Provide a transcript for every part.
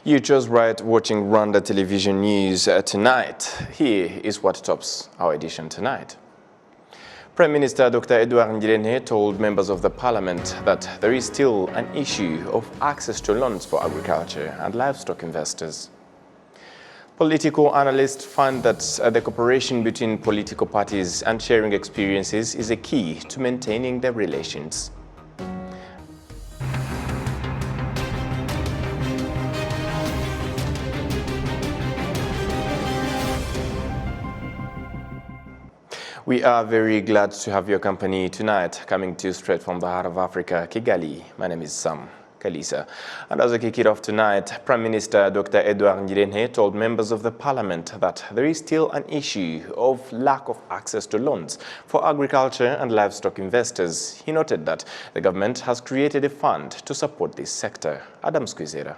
You chose right watching Rwanda television news tonight. Here is what tops our edition tonight. Prime Minister Dr. Edouard Ngirente told members of the parliament that there is still an issue of access to loans for agriculture and livestock investors. Political analysts find that the cooperation between political parties and sharing experiences is a key to maintaining their relations. We are very glad to have your company tonight, coming to you straight from the heart of Africa, Kigali. My name is Sam Kalisa. And as we kick it off tonight, Prime Minister Dr. Edouard Ngirente told members of the parliament that there is still an issue of lack of access to loans for agriculture and livestock investors. He noted that the government has created a fund to support this sector. Adam Squizera.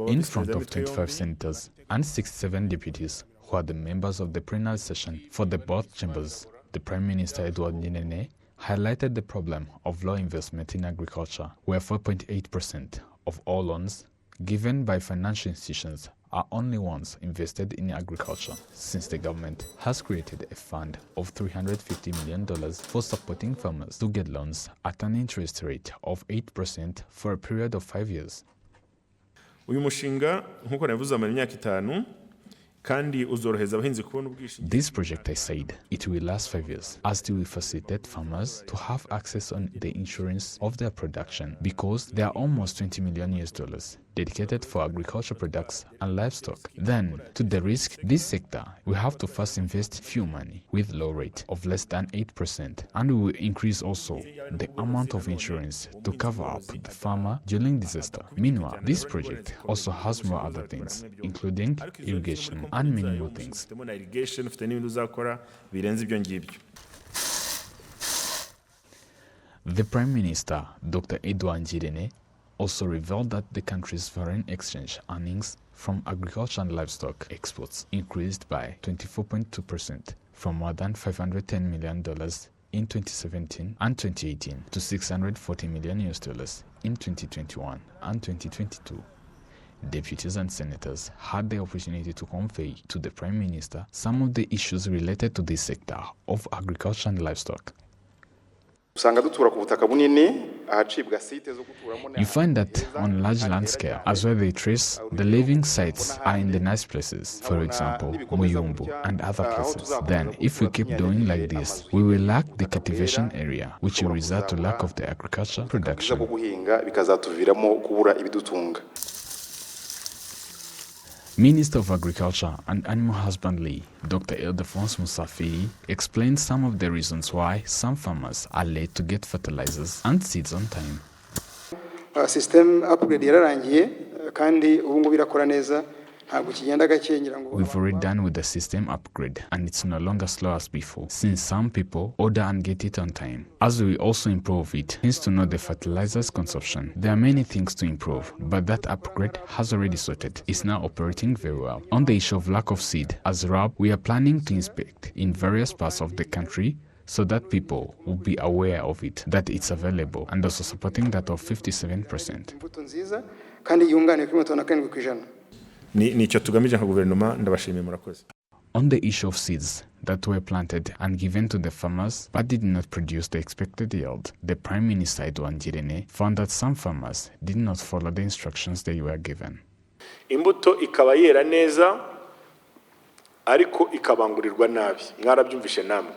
In front of 25 senators and 67 deputies who are the members of the plenary session for the both chambers, the Prime Minister Edouard Ngirente highlighted the problem of low investment in agriculture, where 4.8% of all loans given by financial institutions are only ones invested in agriculture, since the government has created a fund of $350 million for supporting farmers to get loans at an interest rate of 8% for a period of 5 years. This project, I said, it will last 5 years, as it will facilitate farmers to have access on the insurance of their production, because there are almost $20 million dedicated for agriculture products and livestock. Then, to the risk this sector, we have to first invest few money with low rate of less than 8%, and we will increase also the amount of insurance to cover up the farmer during disaster. Meanwhile, this project also has more other things, including irrigation and many more things. The Prime Minister, Dr. Edouard Ngirente, also revealed that the country's foreign exchange earnings from agriculture and livestock exports increased by 24.2% from more than $510 million in 2017 and 2018 to $640 million in 2021 and 2022. Deputies and senators had the opportunity to convey to the Prime Minister some of the issues related to this sector of agriculture and livestock. You find that on large land scale, as well they trace, the living sites are in the nice places, for example, Muyumbu and other places. Then, if we keep doing like this, we will lack the cultivation area, which will result to lack of the agriculture production. Minister of Agriculture and Animal Husbandry, Dr. Ildefonse Musafiri, explained some of the reasons why some farmers are late to get fertilizers and seeds on time. System upgrade yararangiye kandi ubu ngubu birakora neza. We've already done with the system upgrade, and it's no longer slow as before, since some people order and get it on time. As we also improve it, needs to know the fertilizers consumption. There are many things to improve, but that upgrade has already sorted. It's now operating very well. On the issue of lack of seed, as RAB, we are planning to inspect in various parts of the country so that people will be aware of it, that it's available, and also supporting that of 57%. On the issue of seeds that were planted and given to the farmers but did not produce the expected yield, the Prime Minister Edouard Ngirente found that some farmers did not follow the instructions they were given. Imbuto ikaba yera neza ariko ikabangurirwa nabi. Mwarabyumvishe namwe.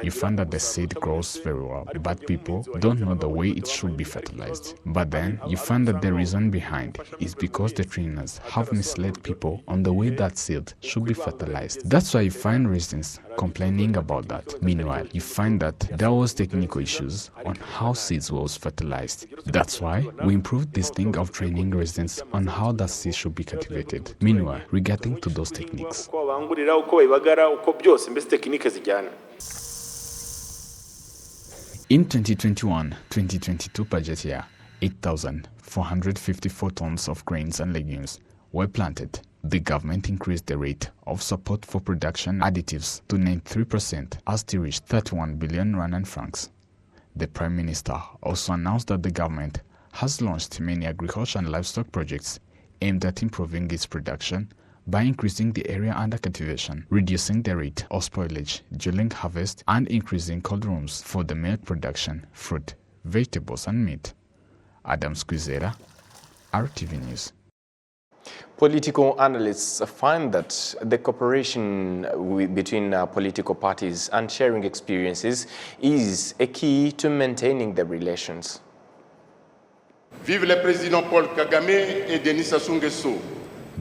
You find that the seed grows very well, but people don't know the way it should be fertilized. But then you find that the reason behind is because the trainers have misled people on the way that seed should be fertilized. That's why you find residents complaining about that. Meanwhile, you find that there was technical issues on how seeds was fertilized. That's why we improved this thing of training residents on how that seed should be cultivated. Meanwhile, regarding to those techniques. In 2021-2022 budget year, 8,454 tons of grains and legumes were planted. The government increased the rate of support for production additives to 93% as they reached 31 billion Rwandan francs. The Prime Minister also announced that the government has launched many agriculture and livestock projects aimed at improving its production by increasing the area under cultivation, reducing the rate of spoilage during harvest, and increasing cold rooms for the milk production, fruit, vegetables, and meat. Adam Squizera, RTV News. Political analysts find that the cooperation between political parties and sharing experiences is a key to maintaining the relations. Vive le président Paul Kagame et Denis Sassou Nguesso.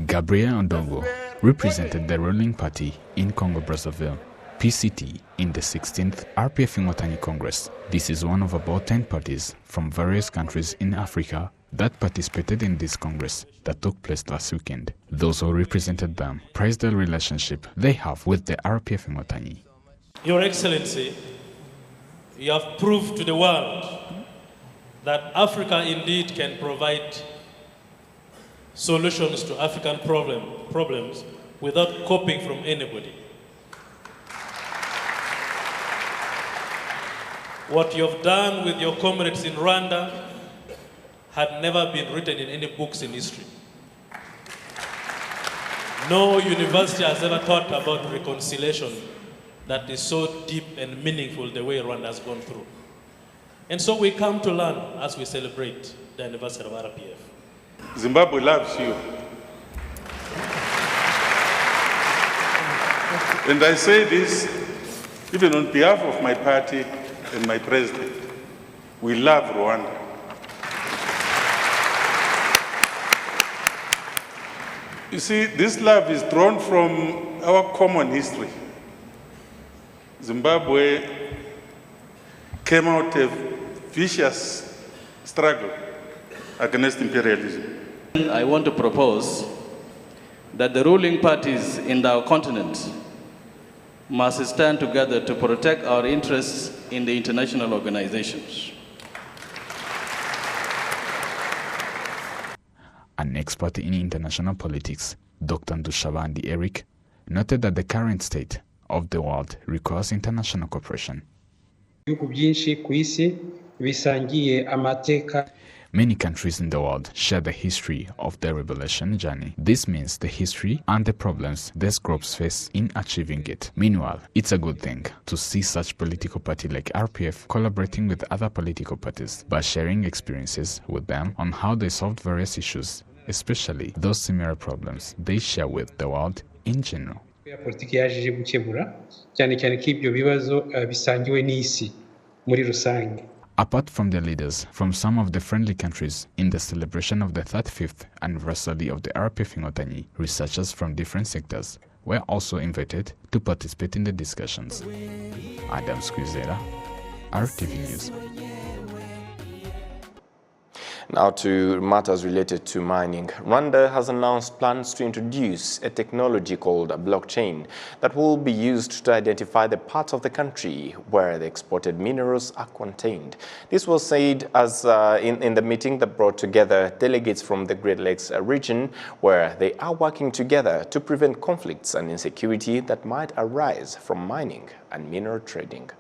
Gabriel Ondongo represented the ruling party in Congo-Brazzaville, PCT, in the 16th RPF Ngotani Congress. This is one of about 10 parties from various countries in Africa that participated in this Congress that took place last weekend. Those who represented them praised the relationship they have with the RPF Ngotani. Your Excellency, you have proved to the world that Africa indeed can provide solutions to African problems without copying from anybody. What you have done with your comrades in Rwanda had never been written in any books in history. No university has ever taught about reconciliation that is so deep and meaningful the way Rwanda has gone through. And so we come to learn as we celebrate the anniversary of RPF. Zimbabwe loves you. And I say this even on behalf of my party and my president. We love Rwanda. You see, this love is drawn from our common history. Zimbabwe came out of vicious struggle against imperialism. I want to propose that the ruling parties in our continent must stand together to protect our interests in the international organizations. An expert in international politics, Dr. Ndushabandi Eric, noted that the current state of the world requires international cooperation. Many countries in the world share the history of their revolution journey. This means the history and the problems these groups face in achieving it. Meanwhile, it's a good thing to see such political party like RPF collaborating with other political parties by sharing experiences with them on how they solved various issues, especially those similar problems they share with the world in general. Apart from the leaders from some of the friendly countries in the celebration of the 35th anniversary of the RPF Ngotani, researchers from different sectors were also invited to participate in the discussions. Adam Squizera, RTV News. Now to matters related to mining. Rwanda has announced plans to introduce a technology called blockchain that will be used to identify the parts of the country where the exported minerals are contained. This was said as in the meeting that brought together delegates from the Great Lakes region, where they are working together to prevent conflicts and insecurity that might arise from mining and mineral trading.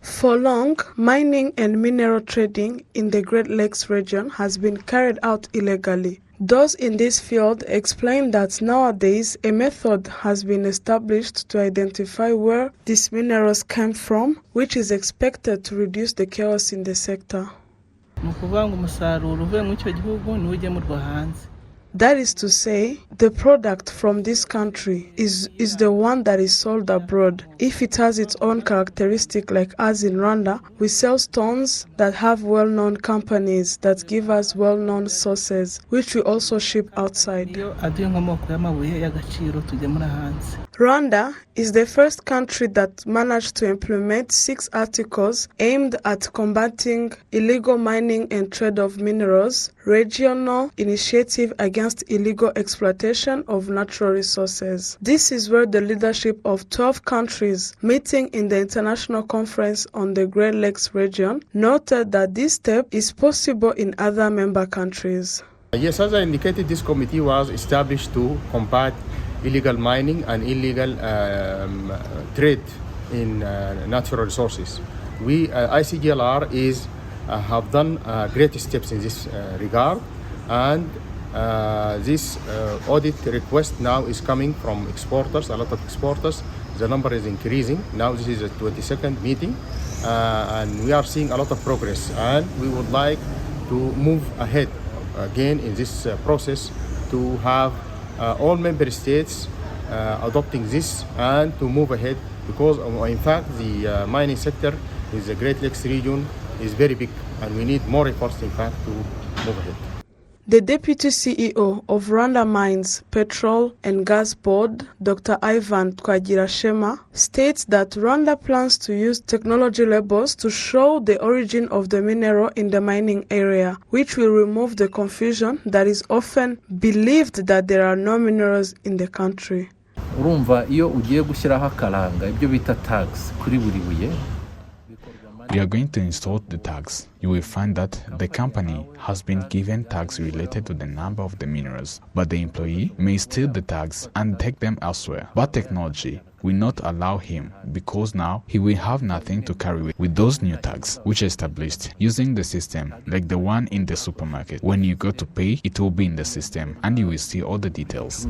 For long, mining and mineral trading in the Great Lakes region has been carried out illegally. Those in this field explain that nowadays a method has been established to identify where these minerals came from, which is expected to reduce the chaos in the sector. That is to say, the product from this country is the one that is sold abroad. If it has its own characteristic, like us in Rwanda, we sell stones that have well-known companies that give us well-known sources, which we also ship outside. Rwanda is the first country that managed to implement 6 articles aimed at combating illegal mining and trade of minerals, regional initiative against illegal exploitation of natural resources. This is where the leadership of 12 countries meeting in the International Conference on the Great Lakes region noted that this step is possible in other member countries. Yes, as I indicated, this committee was established to combat illegal mining and illegal trade in natural resources. ICGLR is have done great steps in this regard, and this audit request now is coming from exporters, a lot of exporters. The number is increasing. Now this is the 22nd meeting, and we are seeing a lot of progress, and we would like to move ahead again in this process to have all member states adopting this and to move ahead, because in fact the mining sector in the Great Lakes region is very big, and we need more efforts in fact to move ahead. The Deputy CEO of Rwanda Mines, Petrol and Gas Board, Dr. Ivan Twagirashema, states that Rwanda plans to use technology labels to show the origin of the mineral in the mining area, which will remove the confusion that is often believed that there are no minerals in the country. Urumva iyo ugiye gushyiraho akaranga ibyo bita tags kuri buri buye. We are going to install the tags. You will find that the company has been given tags related to the number of the minerals, but the employee may steal the tags and take them elsewhere. But technology will not allow him, because now he will have nothing to carry with those new tags, which are established using the system, like the one in the supermarket. When you go to pay, it will be in the system, and you will see all the details.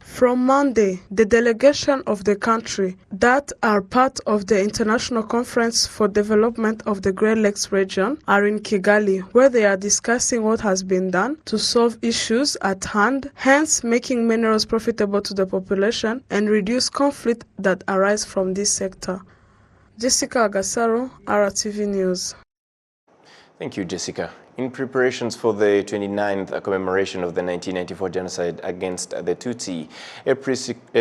From Monday, the delegation of the country that are part of the International Conference for Development of the Great Lakes region are in Kigali, where they are discussing what has been done to solve issues at hand, hence making minerals profitable to the population and reduce conflict that arise from this sector. Jessica Agasaro, RwandaTV News. Thank you, Jessica. In preparations for the 29th commemoration of the 1994 genocide against the Tutsi, a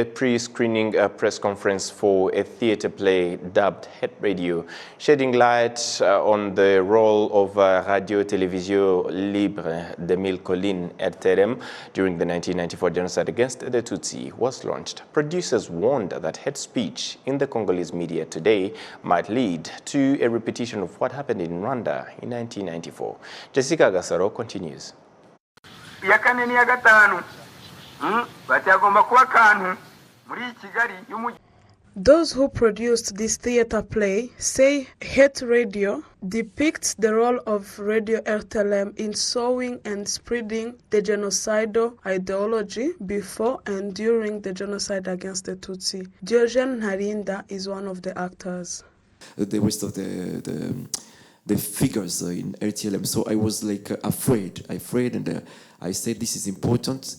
pre-screening press conference for a theater play dubbed Het Radio, shedding light on the role of Radio-Télévision Libre de Mille Collines RTM during the 1994 genocide against the Tutsi was launched. Producers warned that hate speech in the Congolese media today might lead to a repetition of what happened in Rwanda in 1994. Jessica Gasaro continues. Those who produced this theater play say Het Radio depicts the role of Radio RTLM in sowing and spreading the genocidal ideology before and during the genocide against the Tutsi. Diogene Ntarinda is one of the actors. The rest of the figures in RTLM. So I was like afraid, and I said this is important,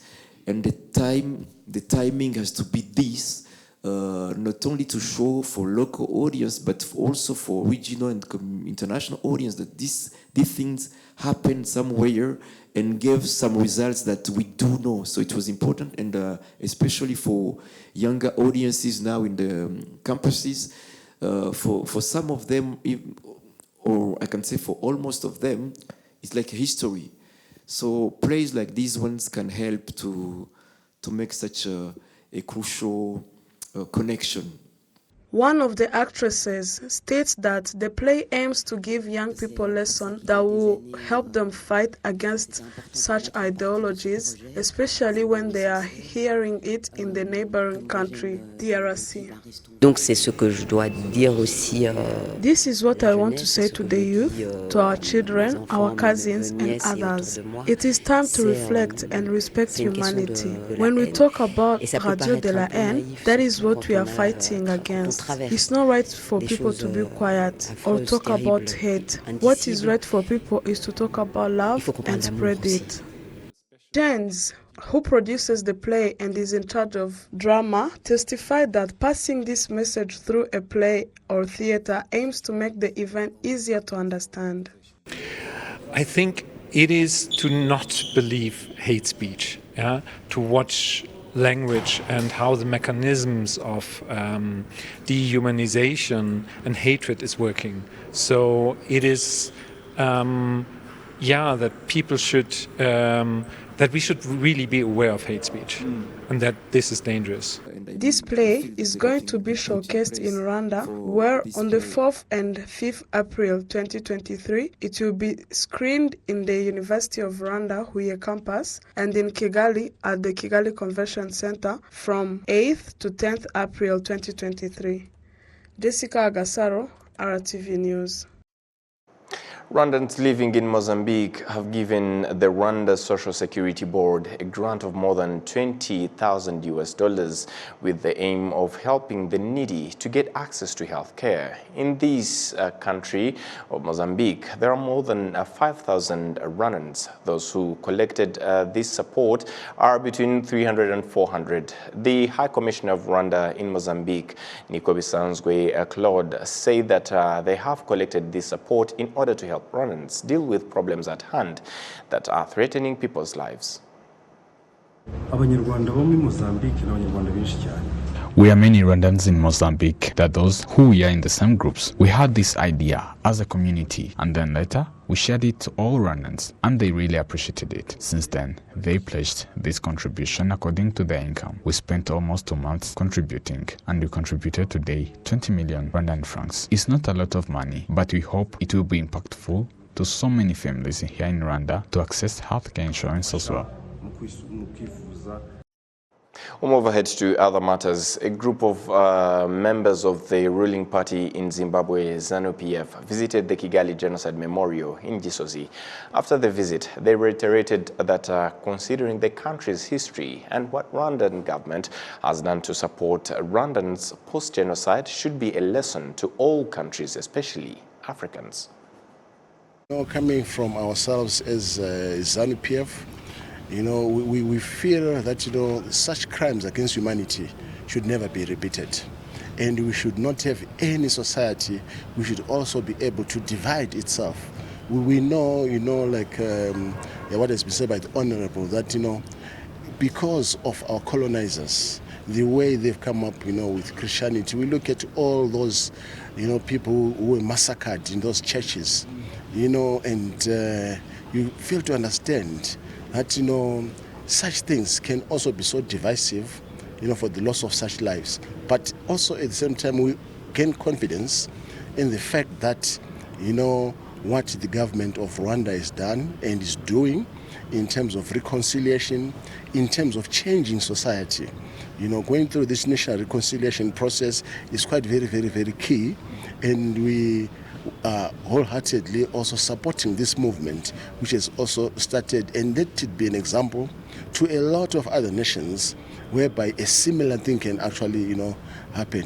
and the timing has to be this, not only to show for local audience, but also for regional and international audience, that these things happen somewhere and give some results that we do know. So it was important, and especially for younger audiences now in the campuses, for some of them, or I can say for almost of them, it's like a history. So plays like these ones can help to make such a crucial connection. One of the actresses states that the play aims to give young people lessons that will help them fight against such ideologies, especially when they are hearing it in the neighboring country, DRC. Donc c'est ce que je dois dire aussi. This is what I want to say to the youth, to our children, our cousins and others. It is time to reflect and respect humanity. When we talk about Radio de la Haine, that is what we are fighting against. It's not right for people to be quiet or talk about hate. What is right for people is to talk about love and spread it. Jens, who produces the play and is in charge of drama, testified that passing this message through a play or theater aims to make the event easier to understand. I think it is to not believe hate speech, to watch language and how the mechanisms of dehumanization and hatred is working. So it is, that people should, that we should really be aware of hate speech and that this is dangerous. This play is going to be showcased in Rwanda, where on the 4th and 5th April 2023, it will be screened in the University of Rwanda, Huye campus, and in Kigali at the Kigali Convention Center from 8th to 10th April 2023. Jessica Agasaro, RTV News. Rwandans living in Mozambique have given the Rwanda Social Security Board a grant of more than $20,000 with the aim of helping the needy to get access to health care. In this country of Mozambique, there are more than 5,000 Rwandans. Those who collected this support are between 300 and 400. The High Commissioner of Rwanda in Mozambique, Nico Bisanzwe Claude, said that they have collected this support in order to help Rwandans deal with problems at hand that are threatening people's lives. We are many Rwandans in Mozambique, that those who we are in the same groups. We had this idea as a community, and then later we shared it to all Rwandans, and they really appreciated it. Since then, they pledged this contribution according to their income. We spent almost 2 months contributing, and we contributed today 20 million Rwandan francs. It's not a lot of money, but we hope it will be impactful to so many families here in Rwanda to access healthcare insurance as well. We'll move ahead to other matters. A group of members of the ruling party in Zimbabwe, ZANU-PF, visited the Kigali Genocide Memorial in Gisozi. After the visit, they reiterated that considering the country's history and what Rwandan government has done to support Rwandans post-genocide should be a lesson to all countries, especially Africans. Coming from ourselves as ZANU-PF, we feel that, such crimes against humanity should never be repeated. And we should not have any society, we should also be able to divide itself. We know, what has been said by the Honorable, that, because of our colonizers, the way they've come up, with Christianity, we look at all those, people who were massacred in those churches, and you fail to understand that, such things can also be so divisive, for the loss of such lives. But also at the same time, we gain confidence in the fact that, what the government of Rwanda has done and is doing in terms of reconciliation, in terms of changing society. Going through this national reconciliation process is quite very, very, very key. And we are wholeheartedly also supporting this movement, which has also started, and let it be an example to a lot of other nations whereby a similar thing can actually, happen.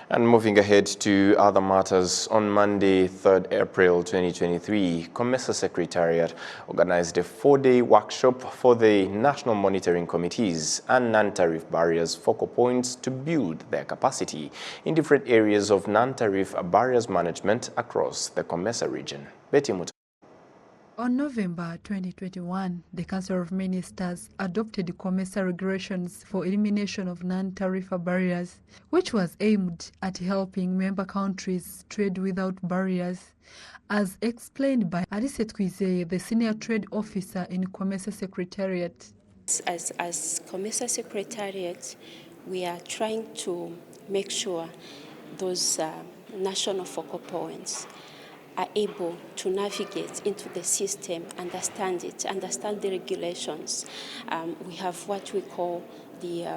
And moving ahead to other matters, on Monday, 3rd April 2023, COMESA Secretariat organized a 4-day workshop for the National Monitoring Committees and non-tariff barriers focal points to build their capacity in different areas of non-tariff barriers management across the COMESA region. Betty Muto. On November 2021, the Council of Ministers adopted COMESA regulations for elimination of non-tariff barriers, which was aimed at helping member countries trade without barriers, as explained by Alice Twizeye, the Senior Trade Officer in COMESA Secretariat. As COMESA Secretariat, we are trying to make sure those national focal points are able to navigate into the system, understand it, understand the regulations. We have what we call the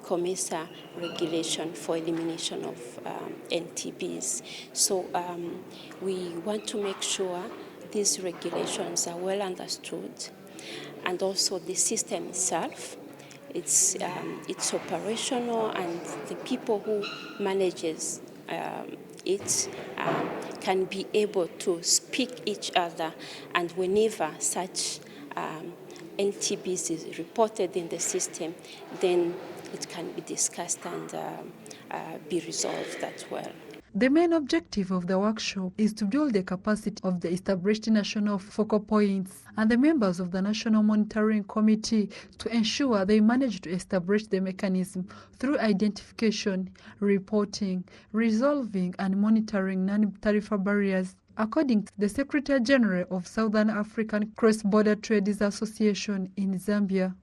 COMESA regulation for elimination of NTBs. So we want to make sure these regulations are well understood, and also the system itself. It's operational, and the people who manages it can be able to speak each other, and whenever such NTBs is reported in the system, then it can be discussed and be resolved as well. The main objective of the workshop is to build the capacity of the established national focal points and the members of the National Monitoring Committee to ensure they manage to establish the mechanism through identification, reporting, resolving and monitoring non-tariff barriers. According to the Secretary General of Southern African Cross-Border Traders Association in Zambia.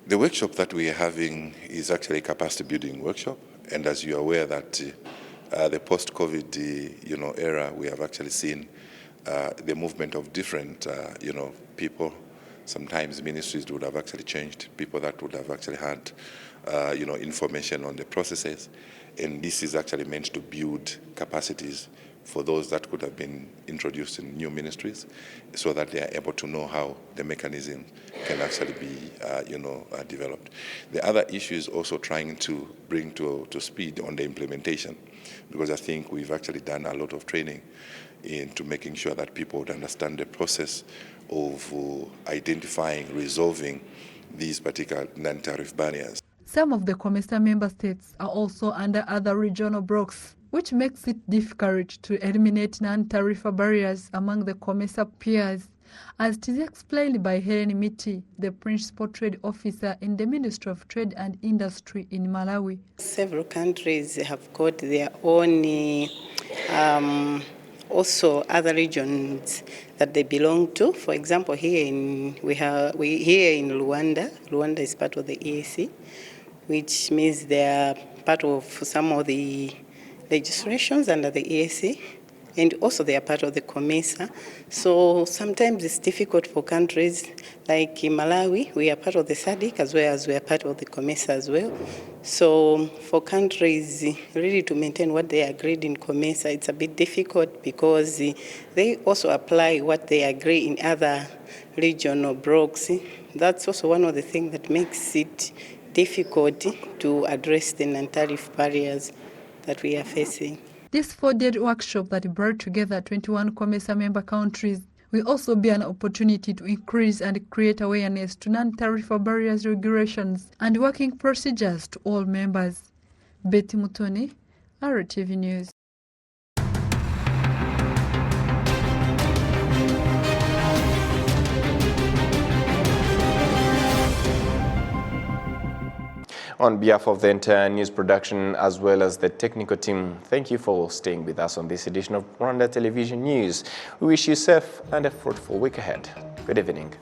The workshop that we are having is actually a capacity building workshop, and as you are aware that the post-COVID, era, we have actually seen the movement of different, people. Sometimes ministries would have actually changed, people that would have actually had information on the processes. And this is actually meant to build capacities for those that could have been introduced in new ministries, so that they are able to know how the mechanism can actually be, developed. The other issue is also trying to bring to speed on the implementation, because I think we've actually done a lot of training into making sure that people would understand the process of identifying, resolving these particular non-tariff barriers. Some of the COMESA member states are also under other regional blocs, which makes it difficult to eliminate non-tariff barriers among the COMESA peers, as it is explained by Helen Miti, the Principal Trade Officer in the Ministry of Trade and Industry in Malawi. Several countries have got their own also other regions that they belong to. For example, here in Rwanda. Rwanda is part of the EAC, which means they are part of some of the legislations under the EAC, and also they are part of the COMESA. So sometimes it's difficult for countries like in Malawi. We are part of the SADC as well as we are part of the COMESA as well. So for countries really to maintain what they agreed in COMESA, it's a bit difficult because they also apply what they agree in other regional blocs. That's also one of the things that makes it difficult to address the non-tariff barriers that we are facing. This 4-day workshop that brought together 21 COMESA member countries will also be an opportunity to increase and create awareness to non-tariff barriers regulations and working procedures to all members. Betty Mutoni, RwandaTV News. On behalf of the entire news production as well as the technical team, thank you for staying with us on this edition of Rwanda Television News. We wish you safe and a fruitful week ahead. Good evening.